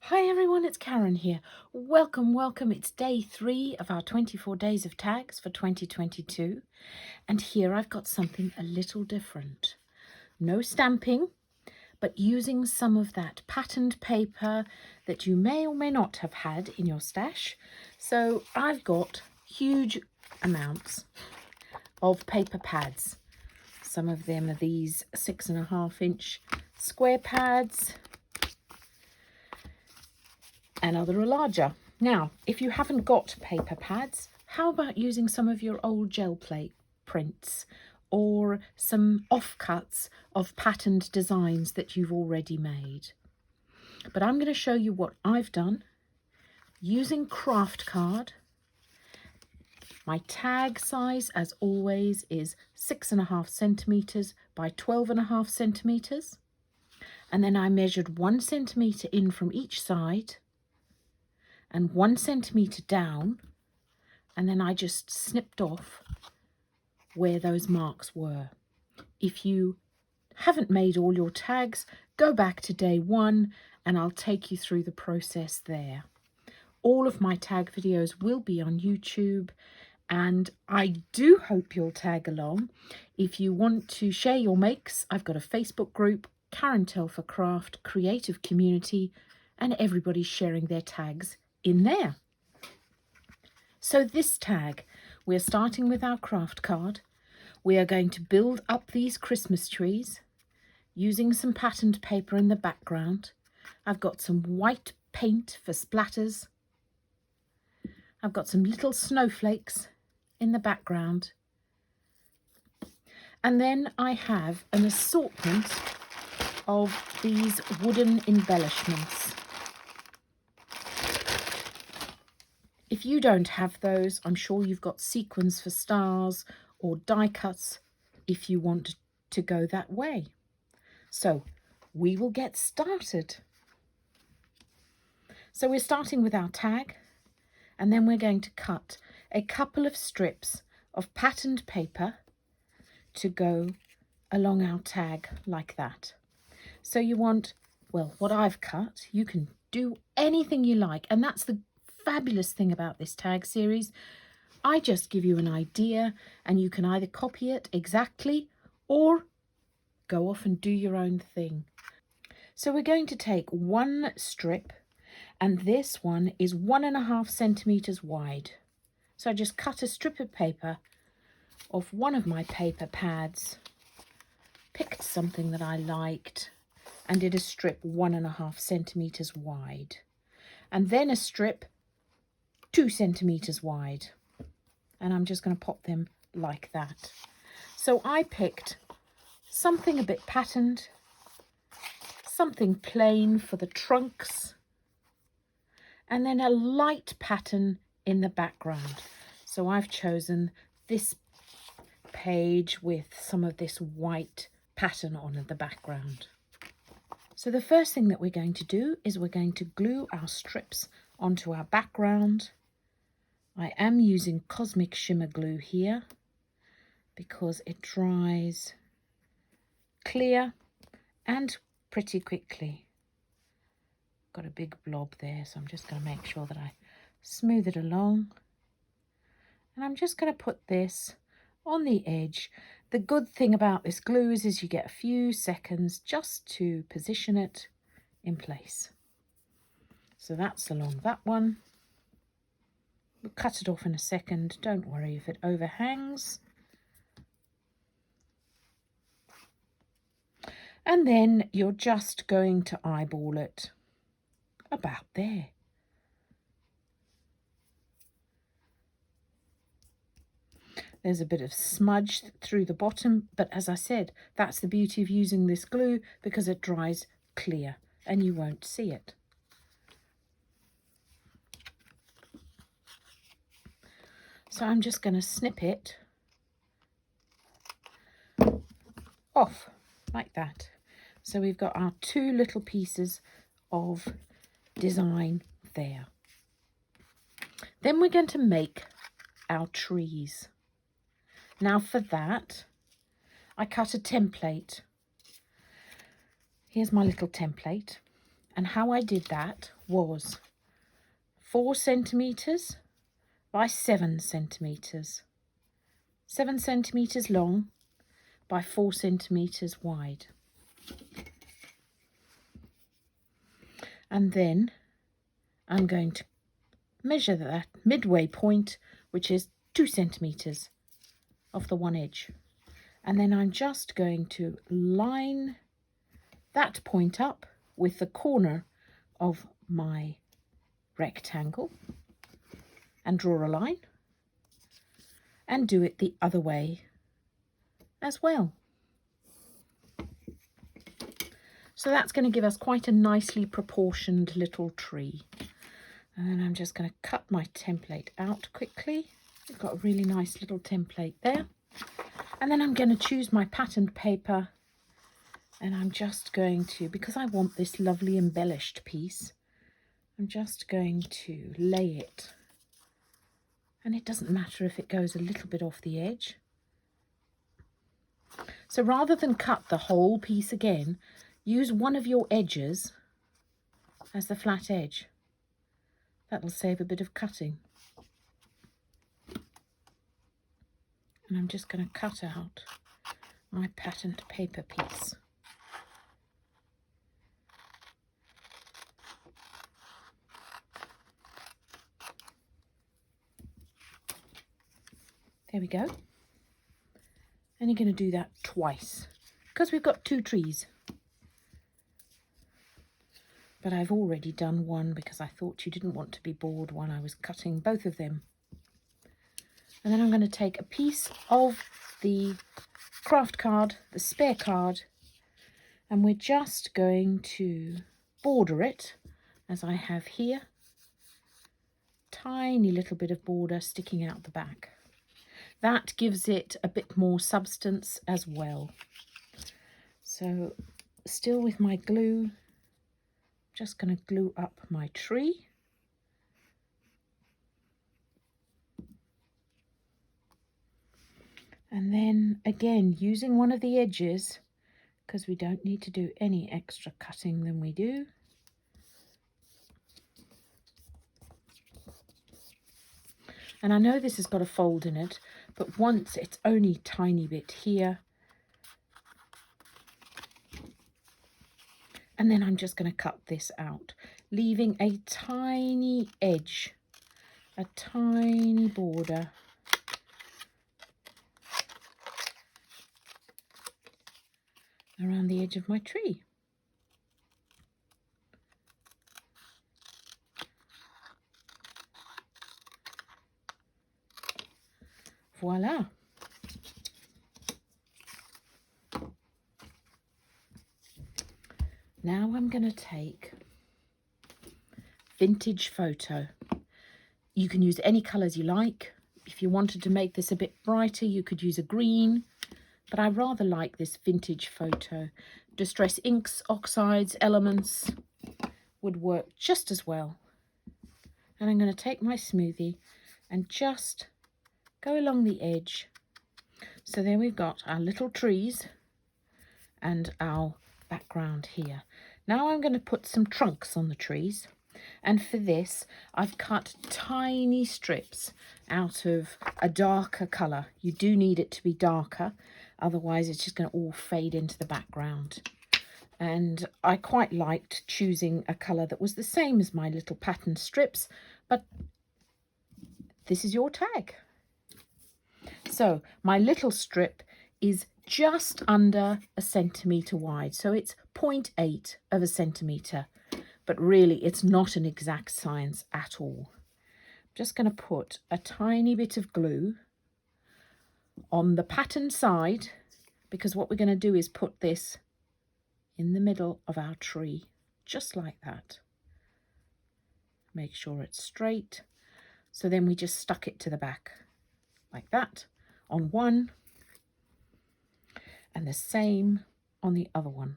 Hi everyone, it's Karen here. Welcome. It's day 3 of our 24 days of tags for 2022. And here I've got something a little different. No stamping, but using some of that patterned paper that you may or may not have had in your stash. So I've got huge amounts of paper pads. Some of them are these 6.5-inch square pads, and other are larger. Now, if you haven't got paper pads, how about using some of your old gel plate prints or some offcuts of patterned designs that you've already made? But I'm going to show you what I've done using craft card. My tag size, as always, is 6.5 centimetres by 12.5 centimetres. And then I measured 1 centimetre in from each side and 1 centimetre down, and then I just snipped off where those marks were. If you haven't made all your tags, go back to day 1 and I'll take you through the process there. All of my tag videos will be on YouTube, and I do hope you'll tag along. If you want to share your makes, I've got a Facebook group, Karen Telfer Craft Creative Community, and everybody's sharing their tags in there. So this tag, we're starting with our craft card. We are going to build up these Christmas trees using some patterned paper in the background. I've got some white paint for splatters. I've got some little snowflakes in the background. And then I have an assortment of these wooden embellishments. If you don't have those, I'm sure you've got sequins for stars or die cuts if you want to go that way. So we will get started. So we're starting with our tag, and then we're going to cut a couple of strips of patterned paper to go along our tag like that. So you want, well, what I've cut, you can do anything you like, and that's the fabulous thing about this tag series. I just give you an idea and you can either copy it exactly or go off and do your own thing. So we're going to take one strip, and this one is 1.5 centimetres wide. So I just cut a strip of paper off one of my paper pads, picked something that I liked and did a strip 1.5 centimetres wide, and then a strip 2 centimetres wide, and I'm just going to pop them like that. So I picked something a bit patterned, something plain for the trunks, and then a light pattern in the background. So I've chosen this page with some of this white pattern on in the background. So the first thing that we're going to do is we're going to glue our strips onto our background. I am using Cosmic Shimmer glue here because it dries clear and pretty quickly. Got a big blob there, so I'm just going to make sure that I smooth it along. And I'm just going to put this on the edge. The good thing about this glue is you get a few seconds just to position it in place. So that's along that one. We'll cut it off in a second. Don't worry if it overhangs. And then you're just going to eyeball it about there. There's a bit of smudge through the bottom, but as I said, that's the beauty of using this glue, because it dries clear and you won't see it. So I'm just going to snip it off like that. So we've got our 2 little pieces of design there. Then we're going to make our trees. Now for that, I cut a template. Here's my little template. And how I did that was 4 centimetres by 7 centimetres. 7 centimetres long by 4 centimetres wide. And then I'm going to measure that midway point, which is 2 centimetres off the one edge. And then I'm just going to line that point up with the corner of my rectangle and draw a line and do it the other way as well. So that's going to give us quite a nicely proportioned little tree. And then I'm just going to cut my template out quickly. I've got a really nice little template there. And then I'm going to choose my patterned paper, and I'm just going to, because I want this lovely embellished piece, I'm just going to lay it. And it doesn't matter if it goes a little bit off the edge. So rather than cut the whole piece again, use one of your edges as the flat edge. That'll save a bit of cutting. And I'm just going to cut out my patterned paper piece. There we go. And you're going to do that twice because we've got 2 trees. But I've already done one because I thought you didn't want to be bored when I was cutting both of them. And then I'm going to take a piece of the craft card, the spare card, and we're just going to border it as I have here. Tiny little bit of border sticking out the back. That gives it a bit more substance as well. So still with my glue, just going to glue up my tree. And then again, using one of the edges, because we don't need to do any extra cutting than we do. And I know this has got a fold in it, but once it's only a tiny bit here. And then I'm just going to cut this out, leaving a tiny edge, a tiny border. Around the edge of my tree. Voila. Now I'm going to take vintage photo. You can use any colours you like. If you wanted to make this a bit brighter, you could use a green, but I rather like this vintage photo. Distress inks, oxides, elements would work just as well. And I'm going to take my smoothie and just go along the edge. So there we've got our little trees and our background here. Now I'm going to put some trunks on the trees, and for this I've cut tiny strips out of a darker colour. You do need it to be darker, otherwise it's just going to all fade into the background. And I quite liked choosing a colour that was the same as my little pattern strips, but this is your tag. So my little strip is just under a centimetre wide, so it's 0.8 of a centimetre, but really it's not an exact science at all. I'm just going to put a tiny bit of glue on the pattern side, because what we're going to do is put this in the middle of our tree, just like that. Make sure it's straight. So then we just stuck it to the back like that on one, and the same on the other one.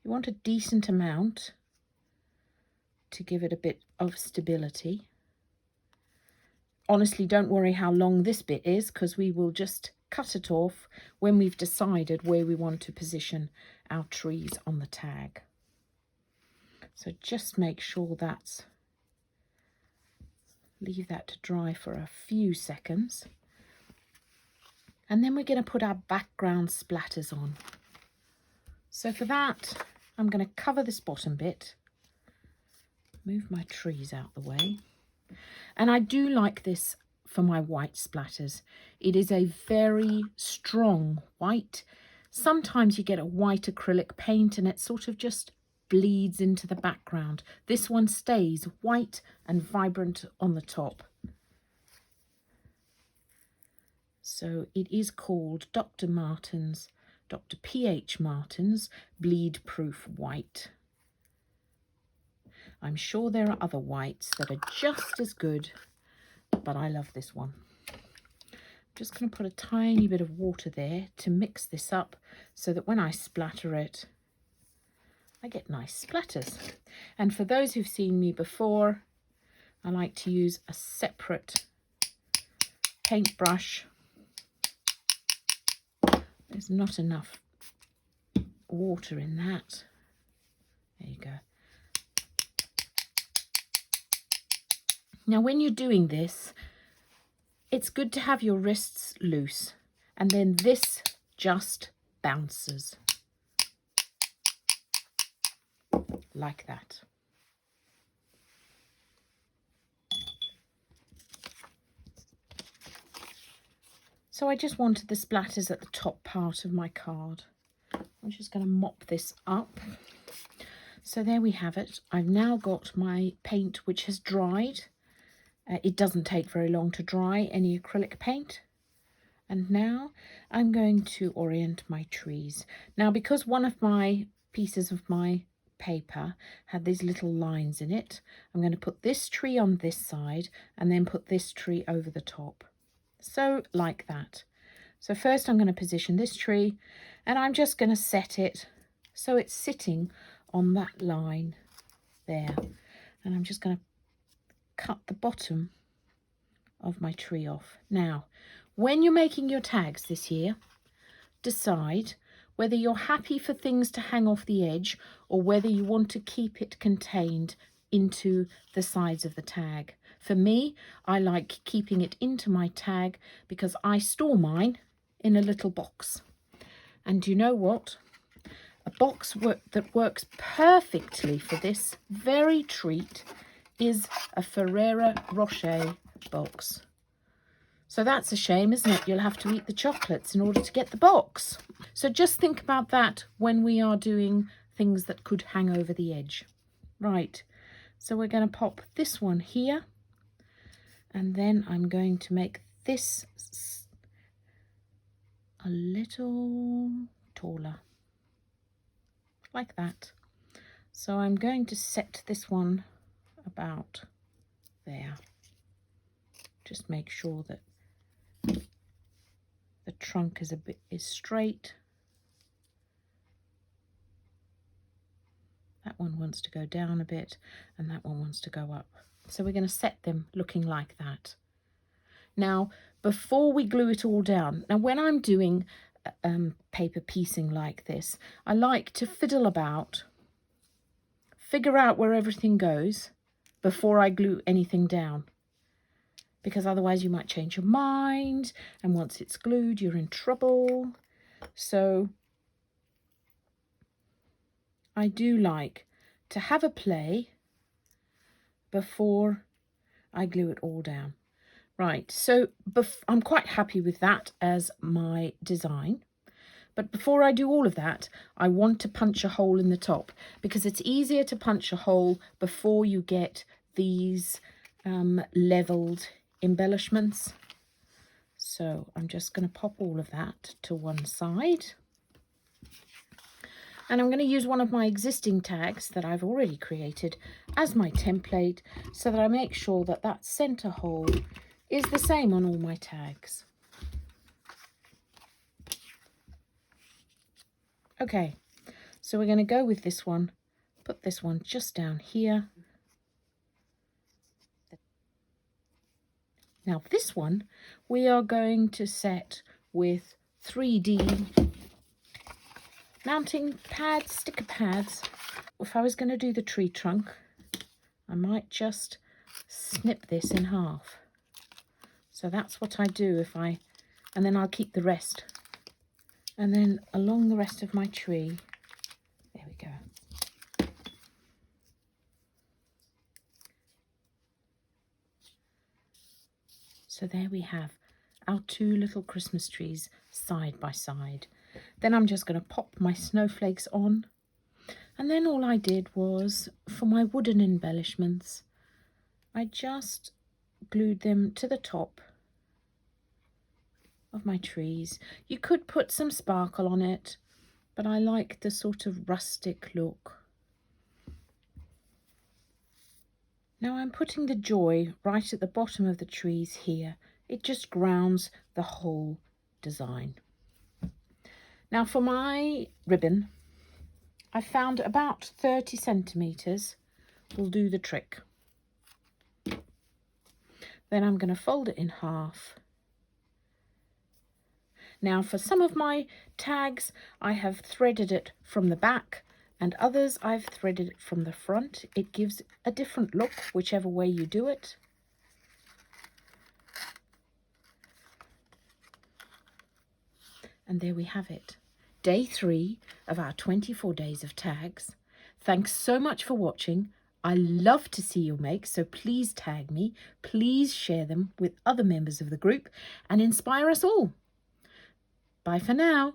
You want a decent amount to give it a bit of stability. Honestly, don't worry how long this bit is, because we will just cut it off when we've decided where we want to position our trees on the tag. So just make sure leave that to dry for a few seconds. And then we're going to put our background splatters on. So for that, I'm going to cover this bottom bit, move my trees out the way. And I do like this for my white splatters. It is a very strong white. Sometimes you get a white acrylic paint and it sort of just bleeds into the background. This one stays white and vibrant on the top. So it is called Dr. P.H. Martin's Bleed Proof White. I'm sure there are other whites that are just as good, but I love this one. I'm just going to put a tiny bit of water there to mix this up so that when I splatter it, I get nice splatters. And for those who've seen me before, I like to use a separate paintbrush. There's not enough water in that. There you go. Now, when you're doing this, it's good to have your wrists loose, and then this just bounces like that. So I just wanted the splatters at the top part of my card. I'm just going to mop this up. So there we have it. I've now got my paint which has dried. It doesn't take very long to dry any acrylic paint. And now I'm going to orient my trees. Now, because one of my pieces of my paper had these little lines in it, I'm going to put this tree on this side and then put this tree over the top. So like that. So first I'm going to position this tree and I'm just going to set it so it's sitting on that line there. And I'm just going to cut the bottom of my tree off. Now, when you're making your tags this year, decide whether you're happy for things to hang off the edge or whether you want to keep it contained into the sides of the tag. For me, I like keeping it into my tag because I store mine in a little box. And you know what? A box that works perfectly for this very treat is a Ferrero Rocher box. So that's a shame, isn't it? You'll have to eat the chocolates in order to get the box. So just think about that when we are doing things that could hang over the edge. Right, so we're going to pop this one here. And then I'm going to make this a little taller, like that. So I'm going to set this one about there. Just make sure that the trunk is straight. That one wants to go down a bit and that one wants to go up. So we're going to set them looking like that. Now, before we glue it all down, now when I'm doing paper piecing like this, I like to fiddle about, figure out where everything goes before I glue anything down. Because otherwise you might change your mind, and once it's glued, you're in trouble. So I do like to have a play before I glue it all down. Right, so I'm quite happy with that as my design. But before I do all of that, I want to punch a hole in the top because it's easier to punch a hole before you get these leveled embellishments. So I'm just going to pop all of that to one side. And I'm going to use one of my existing tags that I've already created as my template so that I make sure that that center hole is the same on all my tags. Okay, so we're going to go with this one, put this one just down here. Now this one we are going to set with 3D mounting pads, sticker pads. If I was going to do the tree trunk, I might just snip this in half. So that's what I do and then I'll keep the rest. And then along the rest of my tree, there we go. So there we have our two little Christmas trees side by side. Then I'm just going to pop my snowflakes on. And then all I did was, for my wooden embellishments, I just glued them to the top of my trees. You could put some sparkle on it, but I like the sort of rustic look. Now I'm putting the joy right at the bottom of the trees here. It just grounds the whole design. Now for my ribbon, I found about 30 centimetres will do the trick. Then I'm going to fold it in half. Now for some of my tags, I have threaded it from the back, and others I've threaded it from the front. It gives a different look, whichever way you do it. And there we have it. Day 3 of our 24 days of tags. Thanks so much for watching. I love to see your makes, so please tag me. Please share them with other members of the group and inspire us all. Bye for now.